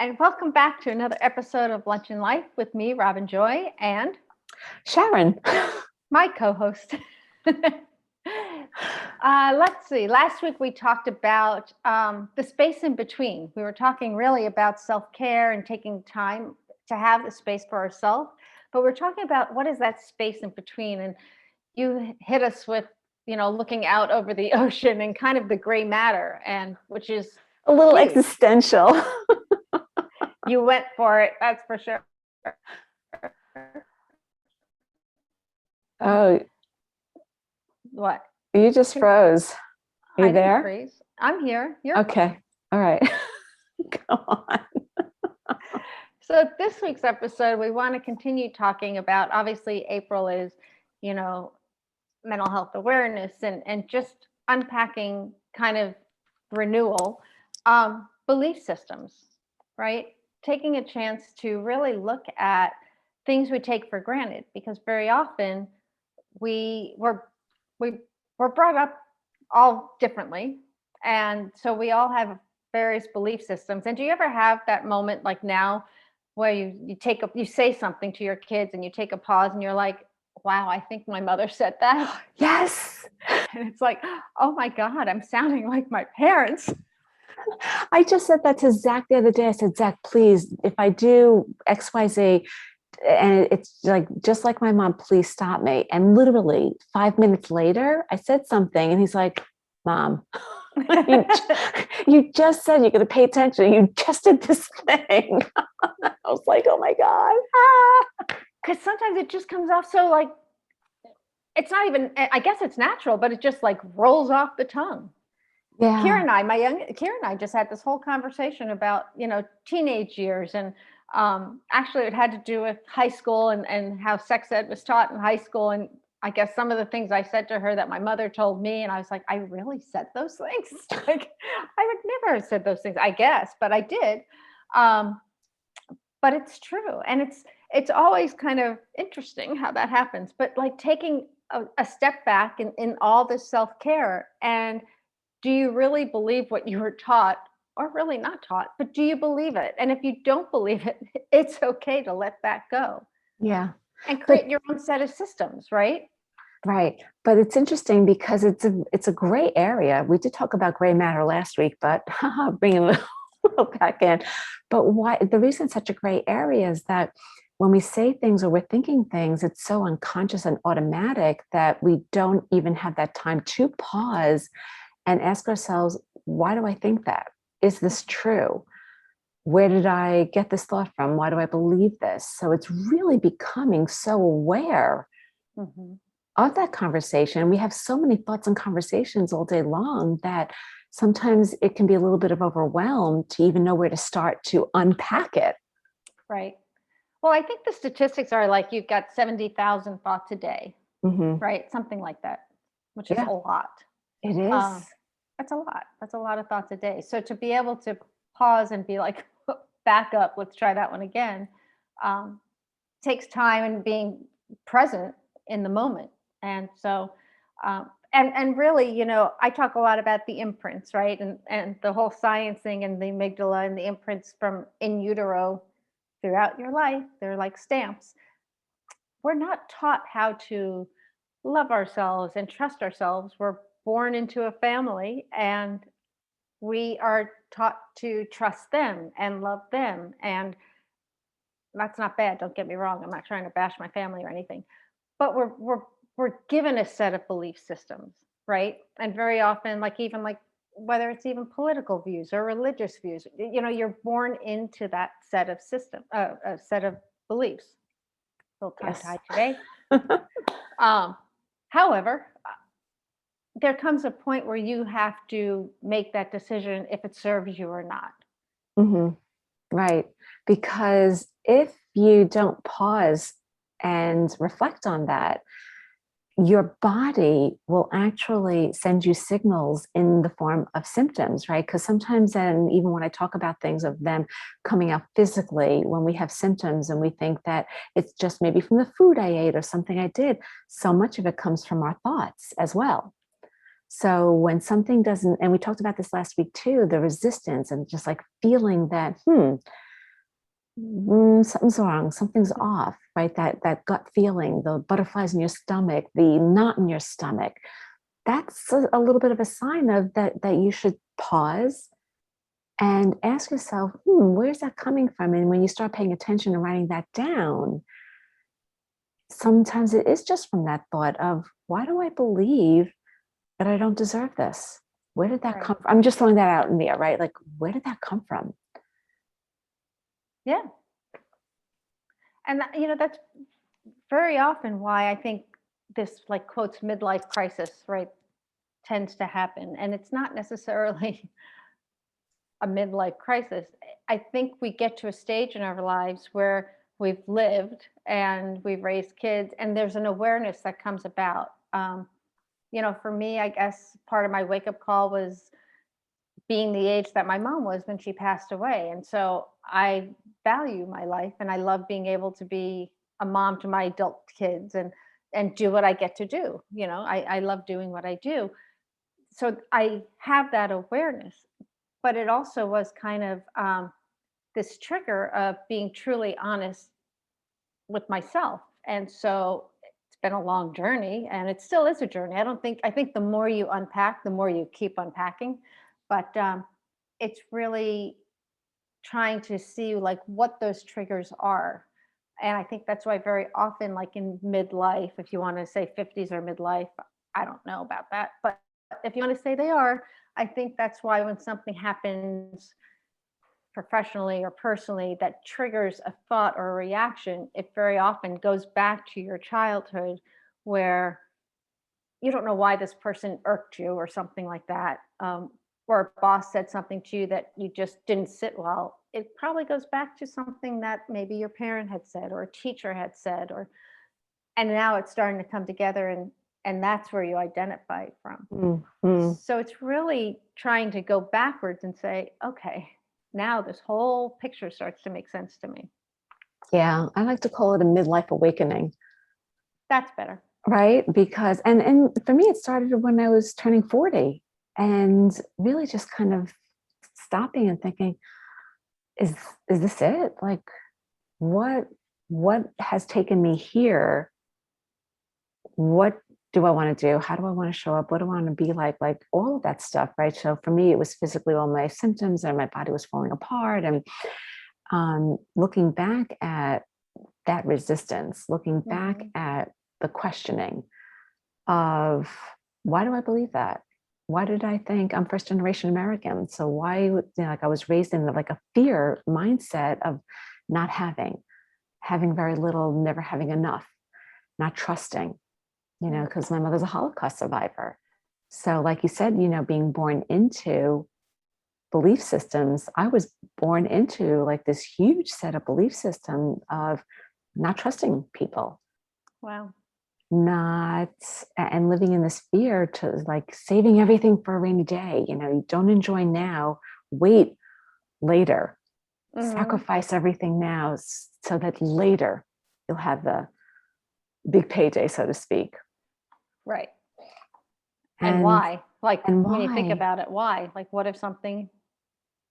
And welcome back to another episode of Lunch and Life with me, Robin Joy, and Sharon. my co-host. Let's see. Last week we talked about the space in between. We were talking really about self-care and taking time to have the space for ourselves. But we're talking about what is that space in between. And you hit us with, looking out over the ocean and kind of the gray matter, and which is A little huge. existential. You went for it, that's for sure. Oh, What? you just froze. Are you there? Freeze. I'm here. You're Okay. All right. Go on. So this week's episode, we want to continue talking about, obviously April is, mental health awareness and just unpacking kind of renewal, belief systems, right? Taking a chance to really look at things we take for granted, because very often we're brought up all differently, and so we all have various belief systems. And do you ever have that moment like now where you say something to your kids and you take a pause and you're like, wow, I think my mother said that? Yes. And it's like, oh my God, I'm sounding like my parents. I just said that to Zach the other day. I said, Zach, please, if I do XYZ, and it's like, just like my mom, please stop me. And literally 5 minutes later, I said something and he's like, Mom, you just said you're going to pay attention. You just did this thing. I was like, oh my God. Because sometimes it just comes off so like, it's not even, I guess it's natural, but it just like rolls off the tongue. Yeah. Kira and I just had this whole conversation about, teenage years. And actually it had to do with high school and how sex ed was taught in high school. And I guess some of the things I said to her that my mother told me, and I was like, I really said those things? Like, I would never have said those things, I guess, but I did. But it's true. And it's always kind of interesting how that happens. But like taking a step back in all this self-care, and do you really believe what you were taught, or really not taught, but do you believe it? And if you don't believe it, it's okay to let that go. Yeah. And create your own set of systems, right? Right. But it's interesting because it's a gray area. We did talk about gray matter last week, but bringing a little back in. But why the reason it's such a gray area is that when we say things or we're thinking things, it's so unconscious and automatic that we don't even have that time to pause and ask ourselves, why do I think that? Is this true? Where did I get this thought from? Why do I believe this? So it's really becoming so aware of that conversation. We have so many thoughts and conversations all day long that sometimes it can be a little bit of overwhelm to even know where to start to unpack it. Right. Well, I think the statistics are like you've got 70,000 thoughts a day, right? Something like that, which is a lot. It is. That's a lot. That's a lot of thoughts a day. So to be able to pause and be like, back up, let's try that one again, takes time and being present in the moment. And so, and really, I talk a lot about the imprints, right? And the whole science thing and the amygdala and the imprints from in utero throughout your life. They're like stamps. We're not taught how to love ourselves and trust ourselves. We're born into a family and we are taught to trust them and love them. And that's not bad. Don't get me wrong. I'm not trying to bash my family or anything, but we're given a set of belief systems, right? And very often, like even like whether it's even political views or religious views, you're born into that set of a set of beliefs. A little tongue-tied today. However, there comes a point where you have to make that decision if it serves you or not. Right. Because if you don't pause and reflect on that, your body will actually send you signals in the form of symptoms, right? Because sometimes, and even when I talk about things of them coming out physically, when we have symptoms and we think that it's just maybe from the food I ate or something I did, so much of it comes from our thoughts as well. So when something doesn't, and we talked about this last week too, the resistance and just like feeling that, something's wrong, something's off, right? That gut feeling, the butterflies in your stomach, the knot in your stomach, that's a little bit of a sign of that you should pause and ask yourself, where's that coming from? And when you start paying attention and writing that down, sometimes it is just from that thought of, why do I believe that I don't deserve this? Where did that Right. come from? I'm just throwing that out in the air, right? Like, where did that come from? Yeah. And that's very often why I think this, like, quotes, midlife crisis, right, tends to happen. And it's not necessarily a midlife crisis. I think we get to a stage in our lives where we've lived and we've raised kids, and there's an awareness that comes about. For me, I guess part of my wake up call was being the age that my mom was when she passed away. And so I value my life and I love being able to be a mom to my adult kids and do what I get to do. I love doing what I do. So I have that awareness, but it also was kind of this trigger of being truly honest with myself. And so it's been a long journey and it still is a journey. I think the more you unpack, the more you keep unpacking. But it's really trying to see, like, what those triggers are. And I think that's why very often, like in midlife, if you want to say 50s or midlife, I don't know about that. But if you want to say they are, I think that's why when something happens professionally or personally that triggers a thought or a reaction, it very often goes back to your childhood where you don't know why this person irked you or something like that. Or a boss said something to you that you just didn't sit well. It probably goes back to something that maybe your parent had said or a teacher had said, and now it's starting to come together, and that's where you identify it from. Mm-hmm. So it's really trying to go backwards and say, okay, now this whole picture starts to make sense to me. Yeah, I like to call it a midlife awakening, That's better. right? Because and for me, it started when I was turning 40, and really just kind of stopping and thinking, is is this it? Like, what has taken me here? What do I want to do? How do I want to show up? What do I want to be like? Like all of that stuff, right? So for me, it was physically all my symptoms and my body was falling apart. And looking back at that resistance, looking back Mhm. at the questioning of, why do I believe that? Why did I think I'm first generation American? So why, like, I was raised in like a fear mindset of not having very little, never having enough, not trusting, Right. because my mother's a Holocaust survivor. So, like you said, being born into belief systems, I was born into like this huge set of belief system of not trusting people, Wow. not, and living in this fear to like saving everything for a rainy day. You don't enjoy now, wait later, Hmm. sacrifice everything now so that later you'll have the big payday, so to speak. Right. And And why? Like, and when you think why? about it, why? Like, what if something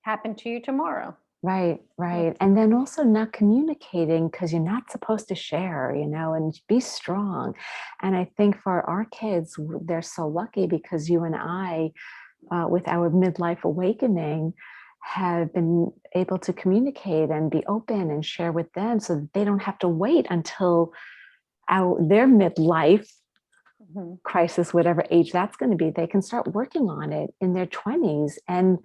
happened to you tomorrow? Right, What? right. And then also not communicating because you're not supposed to share, and be strong. And I think for our kids, they're so lucky because you and I, with our midlife awakening, have been able to communicate and be open and share with them so that they don't have to wait until their midlife Mhm. crisis, whatever age that's going to be. They can start working on it in their 20s and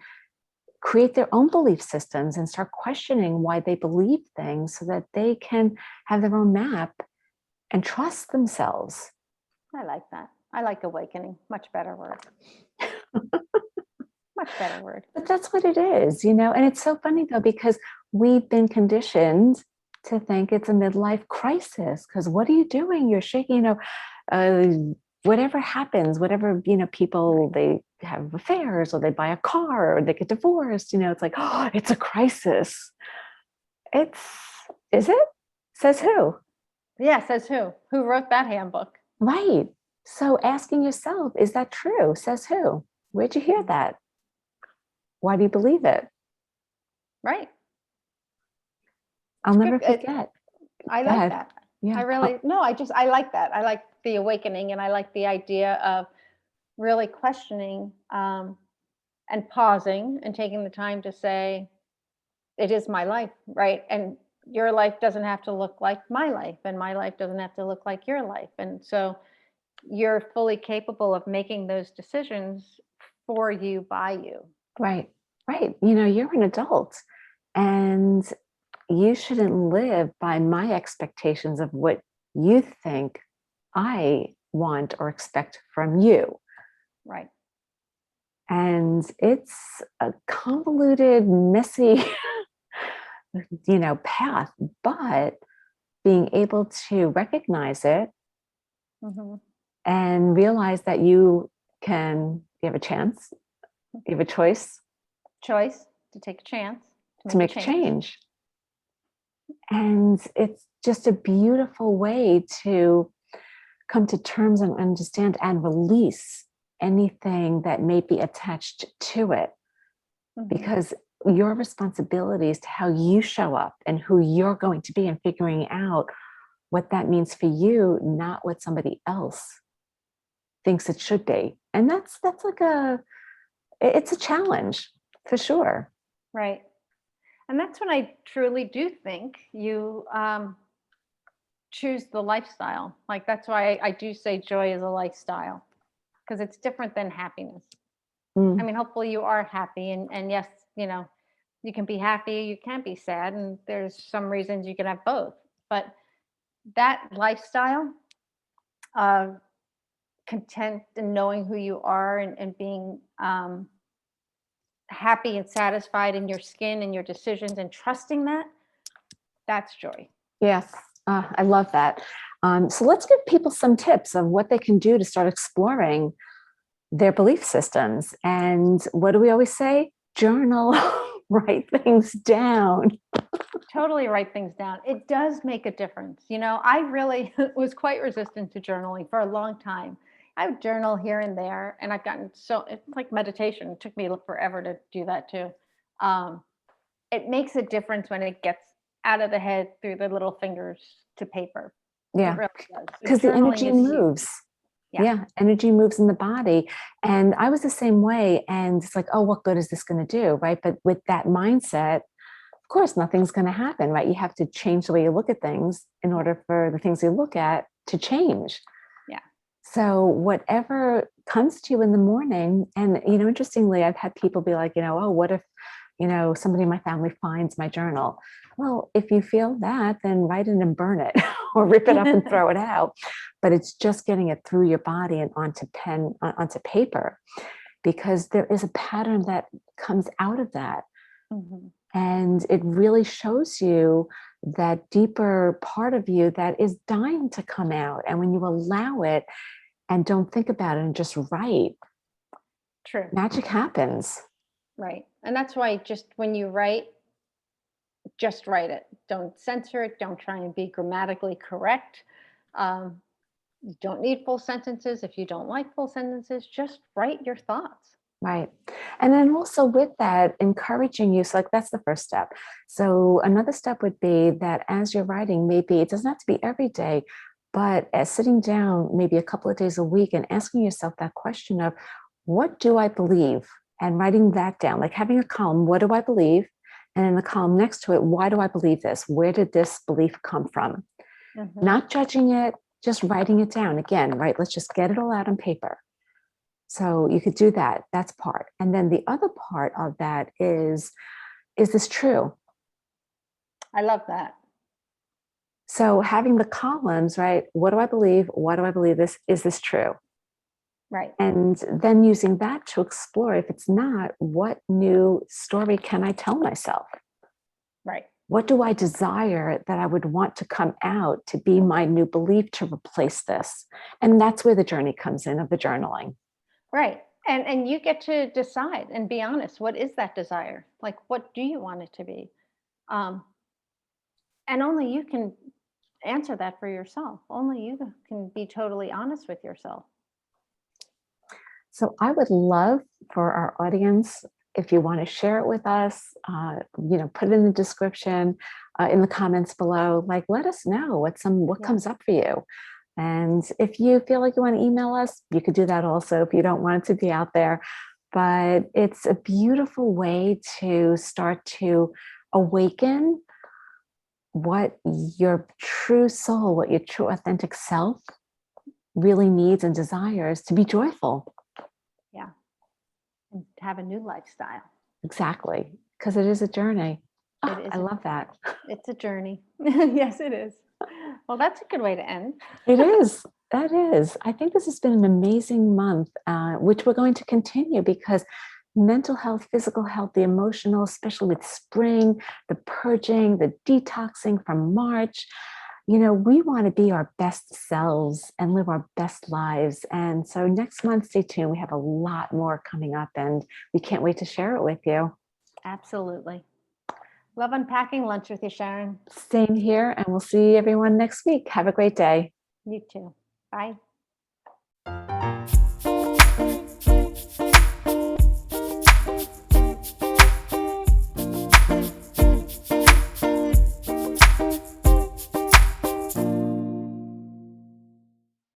create their own belief systems and start questioning why they believe things so that they can have their own map and trust themselves. I like that. I like awakening. Much better word. Much better word. But that's what it is. And it's so funny though, because we've been conditioned to think it's a midlife crisis. Because what are you doing? You're shaking, uh, whatever happens, whatever, people, they have affairs or they buy a car or they get divorced, it's like, oh, it's a crisis. It's, is it? Says who? Yeah, says who? Who wrote that handbook? Right. So asking yourself, is that true? Says who? Where'd you hear Mhm. that? Why do you believe it? Right. I'll never Good. forget. I Go like ahead. that. Yeah. I really, no, I like that. I like the awakening, and I like the idea of really questioning, and pausing and taking the time to say, it is my life, right? And your life doesn't have to look like my life, and my life doesn't have to look like your life. And so you're fully capable of making those decisions for you, by you. Right. Right. You're an adult and you shouldn't live by my expectations of what you think I want or expect from you. Right. And it's a convoluted, messy, path, but being able to recognize it Hmm. and realize that you have a chance, you have a choice Choice to take a chance, to to make a make a change. change. And it's just a beautiful way to come to terms and understand and release anything that may be attached to it. Hmm. Because your responsibility is to how you show up and who you're going to be and figuring out what that means for you, not what somebody else thinks it should be. And that's like it's a challenge for sure. Right. And that's when I truly do think you choose the lifestyle. Like, that's why I do say joy is a lifestyle, because it's different than happiness. I Mm, mean, hopefully you are happy, and yes, you know, you can be happy, you can be sad, and there's some reasons you can have both. But that lifestyle of content and knowing who you are, and being happy and satisfied in your skin and your decisions and trusting that, that's joy. yes, I love that. So let's give people some tips of what they can do to start exploring their belief systems. And what do we always say? Journal, write things down. Totally write things down. It does make a difference. I really was quite resistant to journaling for a long time. I would journal here and there, and I've gotten so, it's like meditation. It took me forever to do that too. Um, it makes a difference when it gets out of the head through the little fingers to paper. It Yeah, really does. So because the journaling energy is huge. moves. Yeah. Yeah, energy moves in the body. And I was the same way. And it's like, oh, what good is this going to do? Right. But with that mindset, of course, nothing's going to happen, right? You have to change the way you look at things in Yeah. order for the things you look at to change. Yeah. So whatever comes to you in the morning, and interestingly, I've had people be like, oh, what if, somebody in my family finds my journal? Well, if you feel that, then write it and burn it or rip it up and throw it out. But it's just getting it through your body and onto paper, because there is a pattern that comes out of that. Hmm. And it really shows you that deeper part of you that is dying to come out. And when you allow it and don't think about it and just write, True. magic happens. Right. And that's why, just when you write, just write it. Don't censor it. Don't try and be grammatically correct. Um, you don't need full sentences. If you don't like full sentences, just write your thoughts. Right. And then also with that, encouraging you. So, like, that's the first step. So, another step would be that as you're writing, maybe it doesn't have to be every day, but as sitting down maybe a couple of days a week and asking yourself that question of, what do I believe? And writing that down, like having a column, what do I believe? And in the column next to it, why do I believe this? Where did this belief come from? Hmm. Not judging it, just writing it down again, right? Let's just get it all out on paper. So you could do that. That's part. And then the other part of that is this true? I love that. So having the columns, right? What do I believe? Why do I believe this? Is this true? Right. And then using that to explore, if it's not, what new story can I tell myself? Right. What do I desire that I would want to come out to be my new belief to replace this? And that's where the journey comes in of the journaling. Right. And you get to decide and be honest. What is that desire? Like, what do you want it to be? Um, and only you can answer that for yourself. Only you can be totally honest with yourself. So I would love for our audience if you want to share it with us, put it in the description, in the comments below. Like, let us know what comes up for you. And if you feel like you want to email us, you could do that also if you don't want it to be out there. But it's a beautiful way to start to awaken what your true soul, what your true authentic self really needs and desires to be joyful. Yeah. And have a new lifestyle. Exactly. Because it is a journey. I love that. It's a journey. Yes, it is. Well, that's a good way to end. It is. That is. I think this has been an amazing month, which we're going to continue because mental health, physical health, the emotional, especially with spring, the purging, the detoxing from March. We want to be our best selves and live our best lives. And so next month, stay tuned. We have a lot more coming up and we can't wait to share it with you. Absolutely. Love unpacking lunch with you, Sharon. Same here. And we'll see everyone next week. Have a great day. You too. Bye.